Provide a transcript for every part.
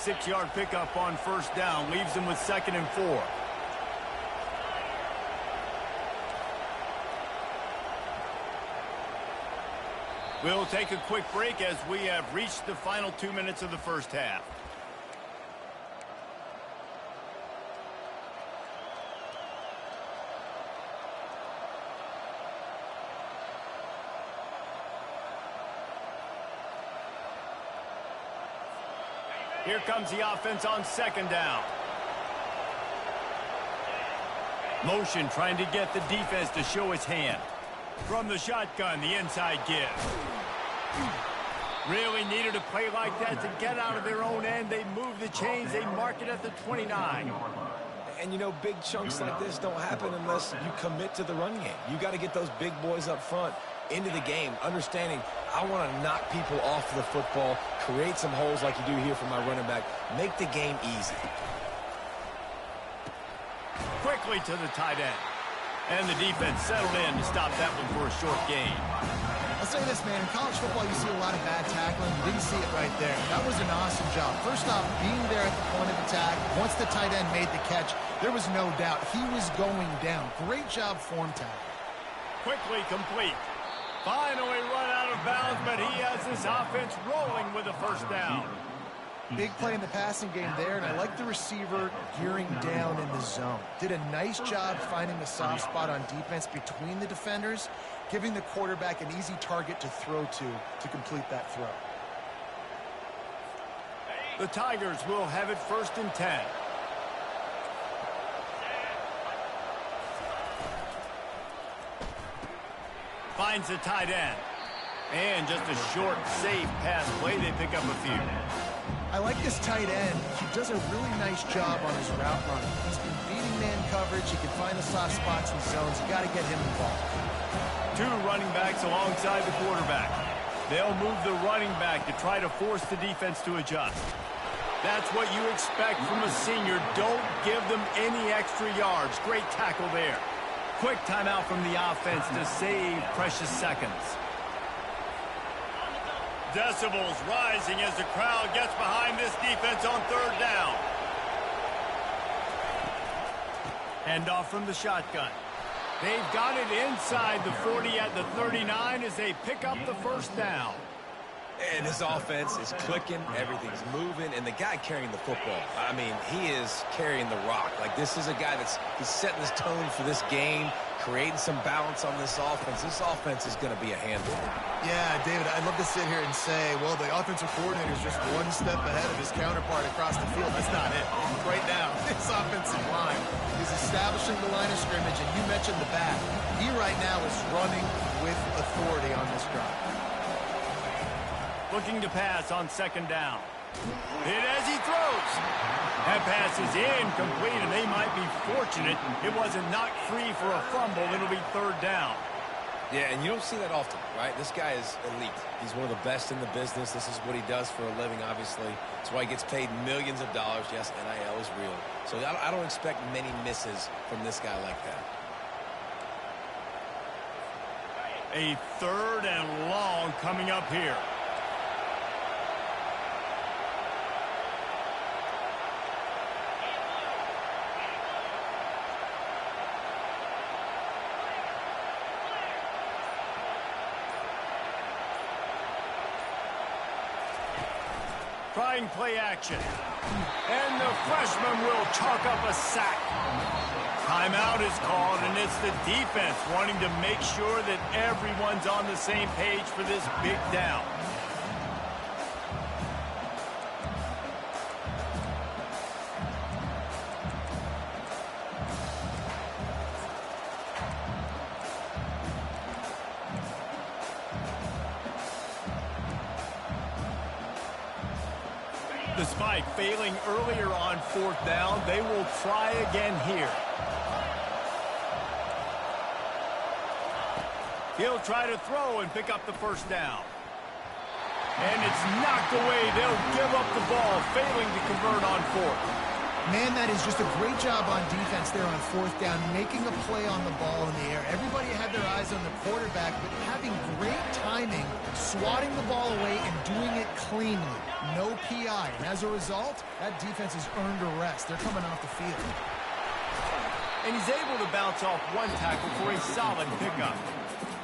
6-yard pickup on first down. Leaves them with 2nd and 4. We'll take a quick break as we have reached the final 2 minutes of the first half. Here comes the offense on 2nd down. Motion trying to get the defense to show its hand. From the shotgun, the inside give. Really needed a play like that to get out of their own end. They move the chains. They mark it at the 29. And, you know, big chunks like this don't happen unless you commit to the run game. You got to get those big boys up front into the game, understanding I want to knock people off the football, create some holes like you do here for my running back, make the game easy. Quickly to the tight end. And the defense settled in to stop that one for a short gain. I'll say this, man. In college football, you see a lot of bad tackling. You didn't see it right there. That was an awesome job. First off, being there at the point of attack. Once the tight end made the catch, there was no doubt he was going down. Great job form tackle. Quickly complete. Finally run out of bounds, but he has this offense rolling with a first down. Big play in the passing game there, and I like the receiver gearing down in the zone. Did a nice job finding the soft spot on defense between the defenders, giving the quarterback an easy target to throw to complete that throw. The Tigers will have it 1st and 10. Finds the tight end. And just a short, safe pass play. They pick up a few. I like this tight end. He does a really nice job on his route running. He's been beating man coverage. He can find the soft spots and zones. You got to get him involved. 2 running backs alongside the quarterback. They'll move the running back to try to force the defense to adjust. That's what you expect from a senior. Don't give them any extra yards. Great tackle there. Quick timeout from the offense to save precious seconds. Decibels rising as the crowd gets behind this defense on 3rd down. Hand off from the shotgun. They've got it inside the 40 at the 39 as they pick up the first down. And this offense is clicking, everything's moving, and the guy carrying the football, I mean, he is carrying the rock. Like, this is a guy he's setting this tone for this game, creating some balance on this offense. This offense is going to be a handful. Yeah, David, I'd love to sit here and say, well, the offensive coordinator is just one step ahead of his counterpart across the field. That's not it. Right now, this offensive line is establishing the line of scrimmage, and you mentioned the back. He right now is running with authority on this drive. Looking to pass on 2nd down. Hit as he throws. That pass is incomplete, and they might be fortunate it wasn't knocked free for a fumble. It'll be 3rd down. Yeah, and you don't see that often, right? This guy is elite. He's one of the best in the business. This is what he does for a living, obviously. That's why he gets paid millions of dollars. Yes, NIL is real. So I don't expect many misses from this guy like that. A 3rd and long coming up here. Trying play action. And the freshman will chalk up a sack. Timeout is called, and it's the defense wanting to make sure that everyone's on the same page for this big down. Despite failing earlier on 4th down, they will try again here. He'll try to throw and pick up the first down. And it's knocked away. They'll give up the ball, failing to convert on 4th. Man, that is just a great job on defense there on 4th down, making a play on the ball in the air. Everybody had their eyes on the quarterback, but having great timing, swatting the ball away and doing it cleanly. No PI. And as a result, that defense has earned a rest. They're coming off the field. And he's able to bounce off one tackle for a solid pickup.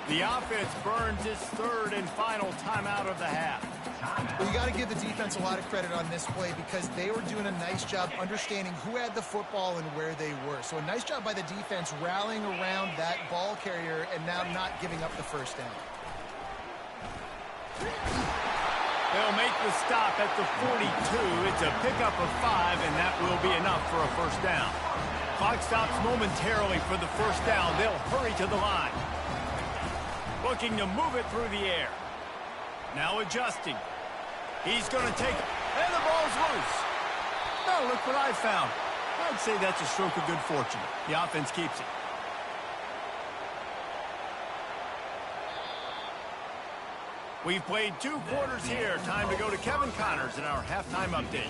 The offense burns its third and final timeout of the half. Well, you got to give the defense a lot of credit on this play because they were doing a nice job understanding who had the football and where they were. So a nice job by the defense rallying around that ball carrier and now not giving up the first down. They'll make the stop at the 42. It's a pickup of 5, and that will be enough for a first down. Clock stops momentarily for the first down. They'll hurry to the line. Looking to move it through the air. Now adjusting. He's going to take it. And the ball's loose. Now look what I found. I'd say that's a stroke of good fortune. The offense keeps it. We've played 2 quarters here. Time to go to Kevin Connors in our halftime update.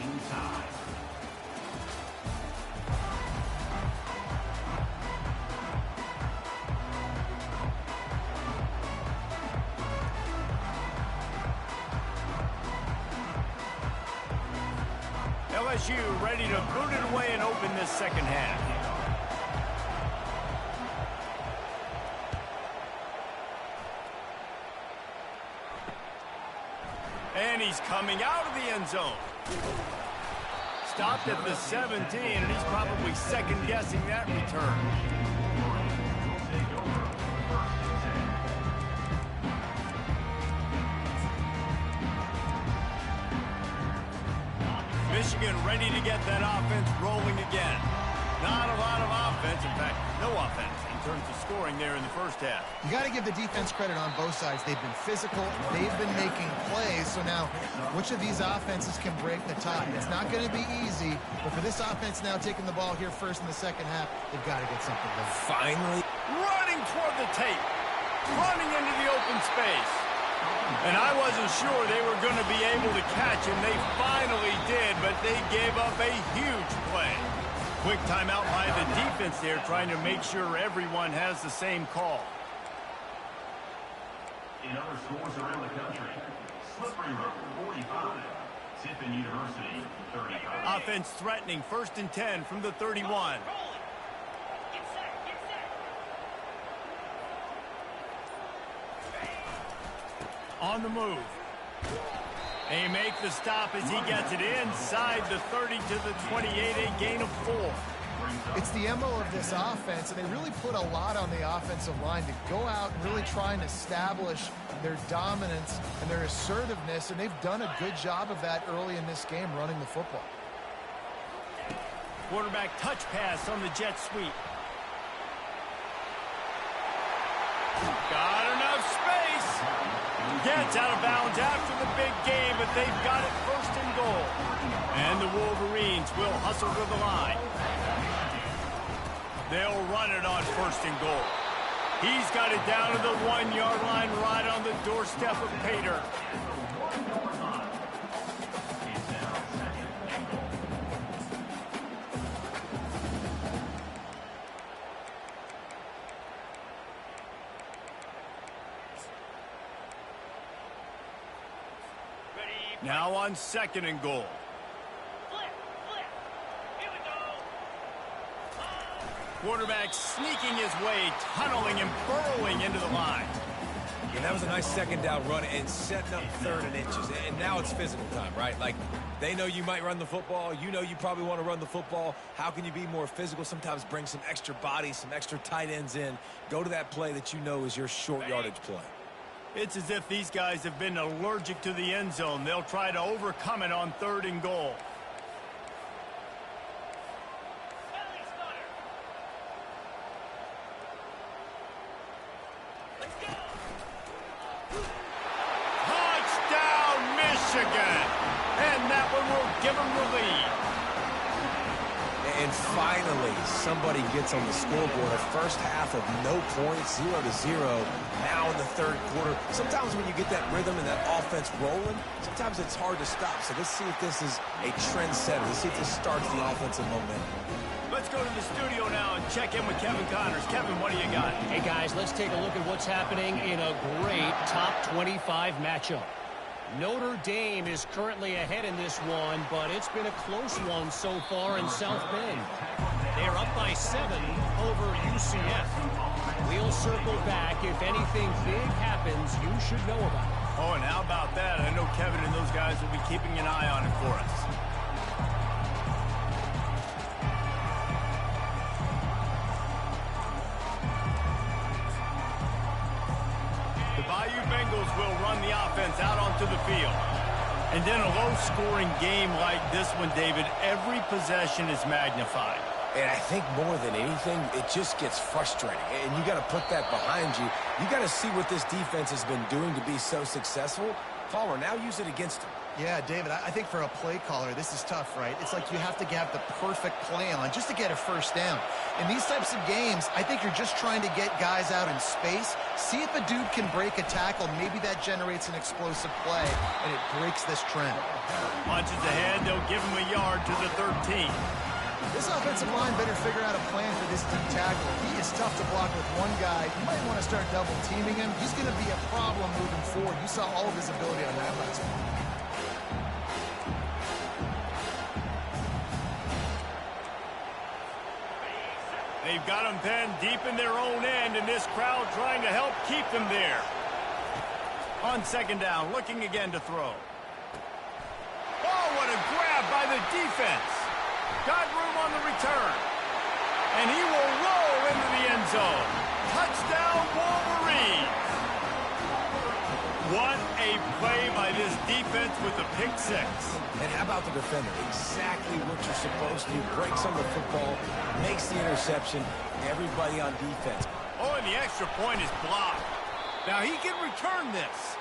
LSU ready to boot it away and open this second half. And he's coming out of the end zone. Stopped at the 17, and he's probably second-guessing that return. Michigan ready to get that offense rolling again. Not a lot of offense, in fact, no offense in terms of scoring there in the first half. You got to give the defense credit on both sides. They've been physical. They've been making plays. So now, which of these offenses can break the tie? It's not going to be easy, but for this offense now taking the ball here first in the second half, they've got to get something done. Finally. Running toward the tape. Running into the open space. And I wasn't sure they were going to be able to catch him. They finally did, but they gave up a huge play. Quick timeout by the defense there, trying to make sure everyone has the same call. In other schools around the country, Slippery Road, 45. Tiffin University, 35. Offense threatening, 1st and 10 from the 31. On the move. They make the stop as he gets it inside the 30 to the 28, a gain of 4. It's the MO of this offense, and they really put a lot on the offensive line to go out and really try and establish their dominance and their assertiveness, and they've done a good job of that early in this game running the football. Quarterback touch pass on the jet sweep. Got enough space. Gets out of bounds after the big game, but they've got it 1st and goal. And the Wolverines will hustle to the line. They'll run it on 1st and goal. He's got it down to the 1-yard line right on the doorstep of Pater. Now on 2nd and goal. Quarterback sneaking his way, tunneling and burrowing into the line. And that was a nice second down run and setting up 3rd and inches. And now it's physical time, right? Like, they know you might run the football. You know you probably want to run the football. How can you be more physical? Sometimes bring some extra bodies, some extra tight ends in. Go to that play that you know is your short yardage play. It's as if these guys have been allergic to the end zone. They'll try to overcome it on 3rd and goal. Touchdown, Michigan! And that one will give them the lead. And finally, somebody gets on the scoreboard. A first half of no points, 0-0. Now in the 3rd quarter. Sometimes when you get that rhythm and that offense rolling, sometimes it's hard to stop. So let's see if this is a trend setter. Let's see if this starts the offensive momentum. Let's go to the studio now and check in with Kevin Connors. Kevin, what do you got? Hey, guys, let's take a look at what's happening in a great top 25 matchup. Notre Dame is currently ahead in this one, but it's been a close one so far in South Bend. They're up by 7 over UCF. We'll circle back. If anything big happens, you should know about it. Oh, and how about that? I know Kevin and those guys will be keeping an eye on it for us. The Bayou Bengals will run the offense out onto the field. And then a low-scoring game like this one, David, every possession is magnified. And I think more than anything, it just gets frustrating. And you got to put that behind you. You got to see what this defense has been doing to be so successful. Palmer, now use it against them. Yeah, David, I think for a play caller, this is tough, right? It's like you have to have the perfect play on just to get a first down. In these types of games, I think you're just trying to get guys out in space, see if a dude can break a tackle. Maybe that generates an explosive play, and it breaks this trend. Punches ahead, they'll give him a yard to the 13. This offensive line better figure out a plan for this deep tackle. He is tough to block with one guy. You might want to start double teaming him. He's going to be a problem moving forward. You saw all of his ability on that last one. They've got them pinned deep in their own end, and this crowd trying to help keep them there. On second down, looking again to throw. Oh, what a grab by the defense. Got room on the return. And he will roll into the end zone. Touchdown, Wolverines. What a play by this defense with the pick six. And how about the defender? Exactly what you're supposed to do. Breaks on the football, makes the interception. Everybody on defense. Oh, and the extra point is blocked. Now he can return this.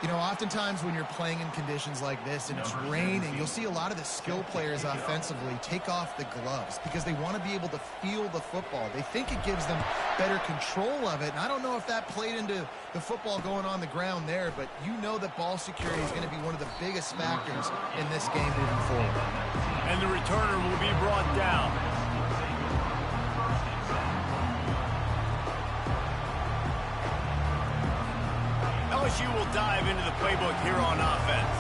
You know, oftentimes when you're playing in conditions like this and it's raining, you'll see a lot of the skill players offensively take off the gloves because they want to be able to feel the football. They think it gives them better control of it. And I don't know if that played into the football going on the ground there, but you know that ball security is going to be one of the biggest factors in this game moving forward. And the returner will be brought down. LSU will dive into the playbook here on offense.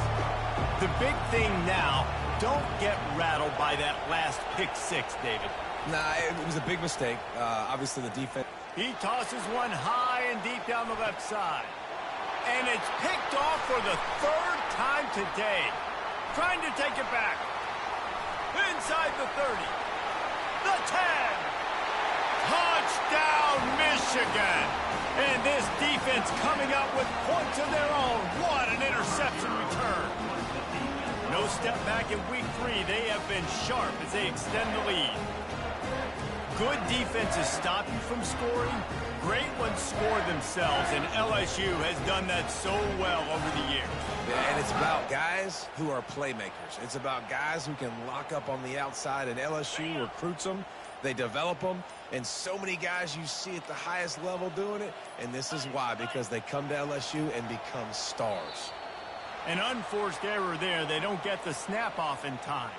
The big thing now, don't get rattled by that last pick six, David. Nah, it was a big mistake. Obviously, the defense. He tosses one high and deep down the left side. And it's picked off for the third time today. Trying to take it back. Inside the 30. The 10. Touchdown, Michigan. And this defense coming up with points of their own. What an interception return. No step back in week 3. They have been sharp as they extend the lead. Good defenses stop you from scoring. Great ones score themselves, and LSU has done that so well over the years. And it's about guys who are playmakers. It's about guys who can lock up on the outside, and LSU recruits them. They develop them, and so many guys you see at the highest level doing it, and this is why, because they come to LSU and become stars. An unforced error there. They don't get the snap off in time.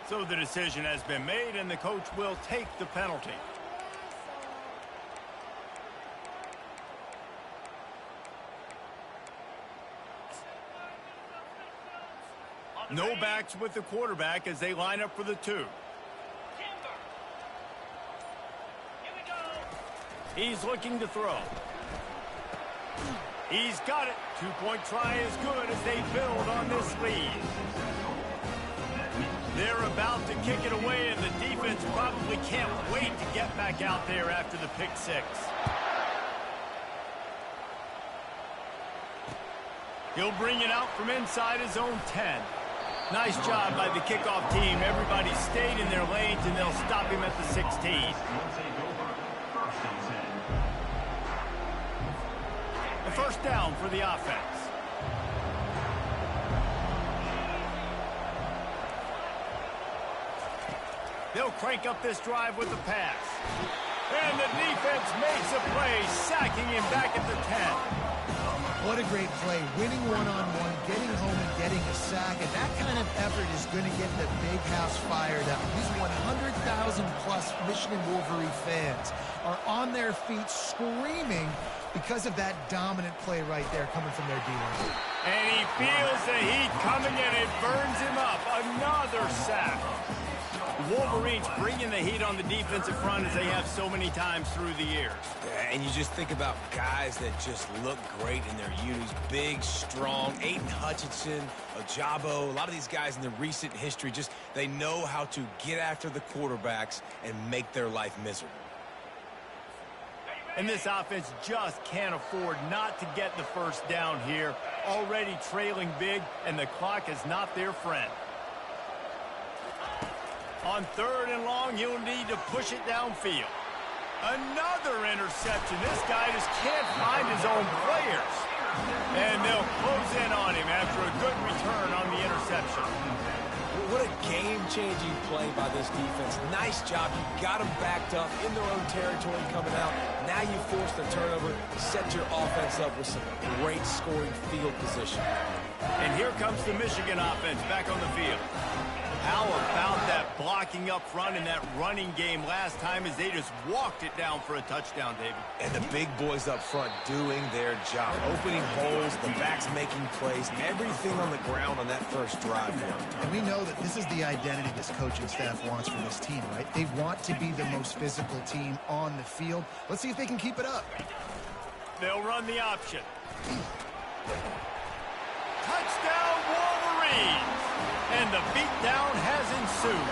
So the decision has been made, and the coach will take the penalty. No backs with the quarterback as they line up for the 2. He's looking to throw. He's got it. 2-point try is good as they build on this lead. They're about to kick it away, and the defense probably can't wait to get back out there after the pick six. He'll bring it out from inside his own 10. Nice job by the kickoff team. Everybody stayed in their lanes, and they'll stop him at the 16. A first down for the offense. They'll crank up this drive with the pass. And the defense makes a play, sacking him back at the 10. What a great play. Winning one-on-one, getting home and getting a sack. And that kind of effort is going to get the big house fired up. These 100,000-plus Michigan Wolverine fans are on their feet screaming because of that dominant play right there coming from their D-line. And he feels the heat coming and it burns him up. Another sack. Wolverines bringing the heat on the defensive front as they have so many times through the years. Yeah, and you just think about guys that just look great in their unis. Big, strong, Aiden Hutchinson, Ojabo, a lot of these guys in the recent history, just they know how to get after the quarterbacks and make their life miserable. And this offense just can't afford not to get the first down here. Already trailing big, and the clock is not their friend. On 3rd and long, you'll need to push it downfield. Another interception. This guy just can't find his own players. And they'll close in on him after a good return on the interception. What a game-changing play by this defense. Nice job. You got them backed up in their own territory coming out. Now you force the turnover, set your offense up with some great scoring field position. And here comes the Michigan offense back on the field. How about that blocking up front in that running game last time as they just walked it down for a touchdown, David? And the big boys up front doing their job. Opening holes, the backs making plays, everything on the ground on that first drive. And we know that this is the identity this coaching staff wants for this team, right? They want to be the most physical team on the field. Let's see if they can keep it up. They'll run the option. Touchdown, Wolverines! And the beatdown has ensued.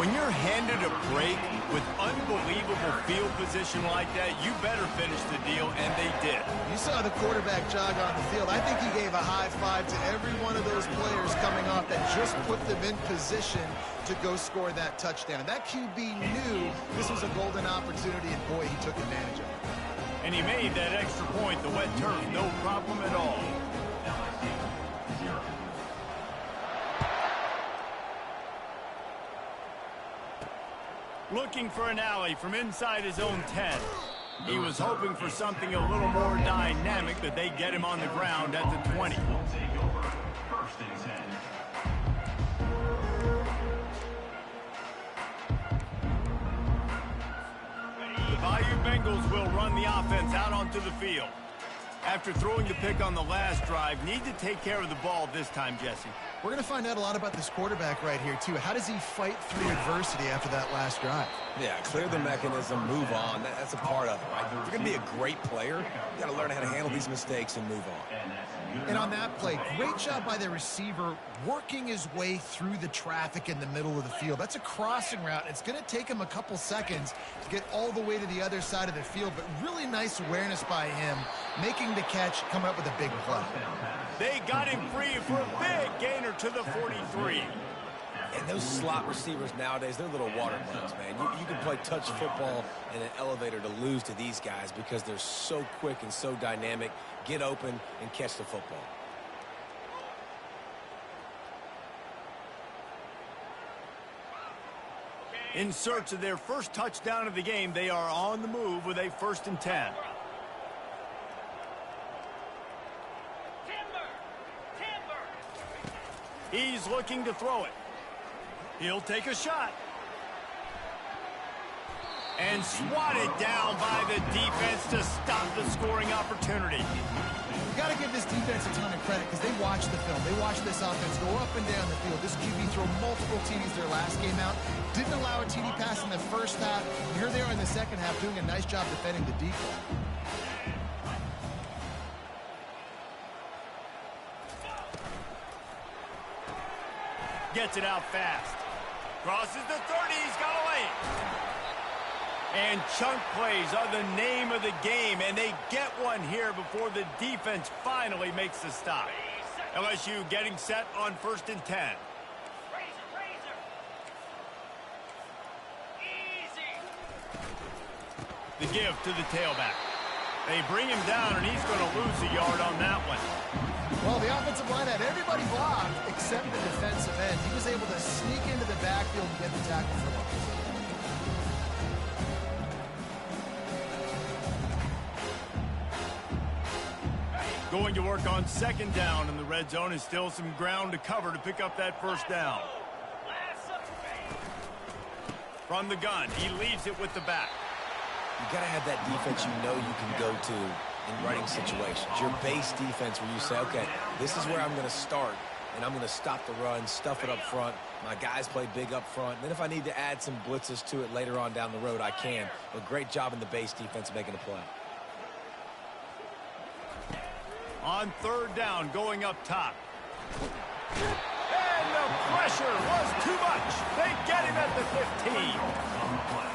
When you're handed a break with unbelievable field position like that, you better finish the deal, and they did. You saw the quarterback jog on the field. I think he gave a high five to every one of those players coming off that just put them in position to go score that touchdown. That QB knew this was a golden opportunity, and boy, he took advantage of it. And he made that extra point, the wet turf, no problem at all. Looking for an alley from inside his own 10. He was hoping for something a little more dynamic, but they get him on the ground at the 20. The Bayou Bengals will run the offense out onto the field. After throwing the pick on the last drive, need to take care of the ball this time, Jesse. We're going to find out a lot about this quarterback right here, too. How does he fight through adversity after that last drive? Yeah, clear the mechanism, move on. That's a part of it, right? If you're going to be a great player, you got to learn how to handle these mistakes and move on. And on that play, great job by the receiver working his way through the traffic in the middle of the field. That's a crossing route. It's going to take him a couple seconds to get all the way to the other side of the field, but really nice awareness by him, making the catch, coming up with a big play. They got him free for a big gainer to the 43. And those slot receivers nowadays, they're little water bugs, man. You can play touch football in an elevator to lose to these guys because they're so quick and so dynamic. Get open and catch the football. In search of their first touchdown of the game, they are on the move with a 1st and 10. He's looking to throw it. He'll take a shot. And swatted down by the defense to stop the scoring opportunity. You got to give this defense a ton of credit because they watched the film. They watched this offense go up and down the field. This QB threw multiple TDs their last game out. Didn't allow a TD pass in the first half. Here they are in the second half doing a nice job defending the decoy. Gets it out fast. Crosses the 30. He's got a lane. And chunk plays are the name of the game, and they get one here before the defense finally makes the stop. LSU getting set on 1st and 10. The give to the tailback. They bring him down, and he's going to lose a yard on that one. Well, the offensive line had everybody blocked except the defensive end. He was able to sneak into the backfield and get the tackle for loss. Going to work on 2nd down, and the red zone is still some ground to cover to pick up that 1st down. From the gun, he leaves it with the back. You got to have that defense you know you can go to in running situations. Your base defense where you say, okay, this is where I'm going to start, and I'm going to stop the run, stuff it up front. My guys play big up front. Then if I need to add some blitzes to it later on down the road, I can. But great job in the base defense making a play. On third down, going up top. And the pressure was too much. They get him at the 15. On the play.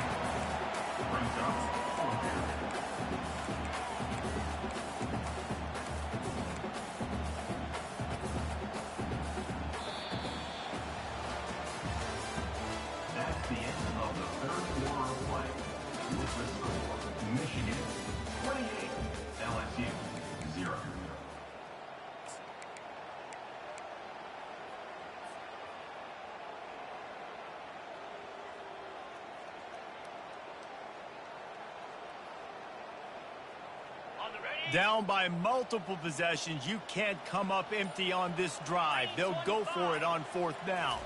Brings up fourth down. That's the end of the third quarter of play. With the score, Michigan 28, LSU 0. Down by multiple possessions, you can't come up empty on this drive. They'll go for it on fourth down.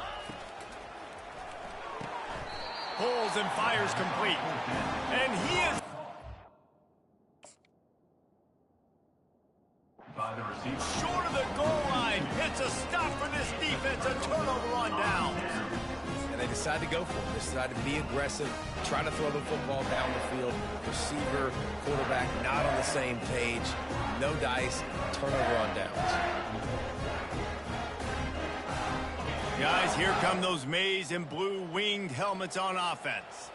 Pulls and fires complete. And he is... By the receiver. short of the goal line. It's a stop for this defense. A turnover on down. And they decide to go for it. They decide to be aggressive, try to throw the football down the field. Receiver, quarterback, not on the same page. No dice, turnover on downs. Guys, here come those maize and blue winged helmets on offense.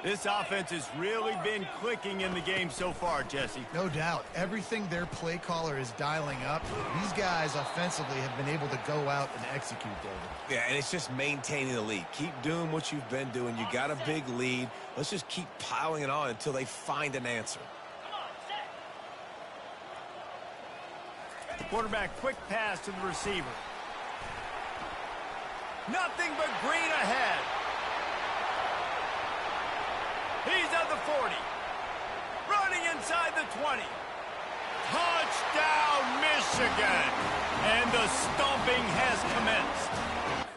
This offense has really been clicking in the game so far, Jesse. No doubt. Everything their play caller is dialing up, these guys offensively have been able to go out and execute, David. Yeah, and it's just maintaining the lead. Keep doing what you've been doing. You got a big lead. Let's just keep piling it on until they find an answer. Quarterback, quick pass to the receiver. Nothing but green ahead. He's at the 40. Running inside the 20. Touchdown, Michigan. And the stomping has commenced.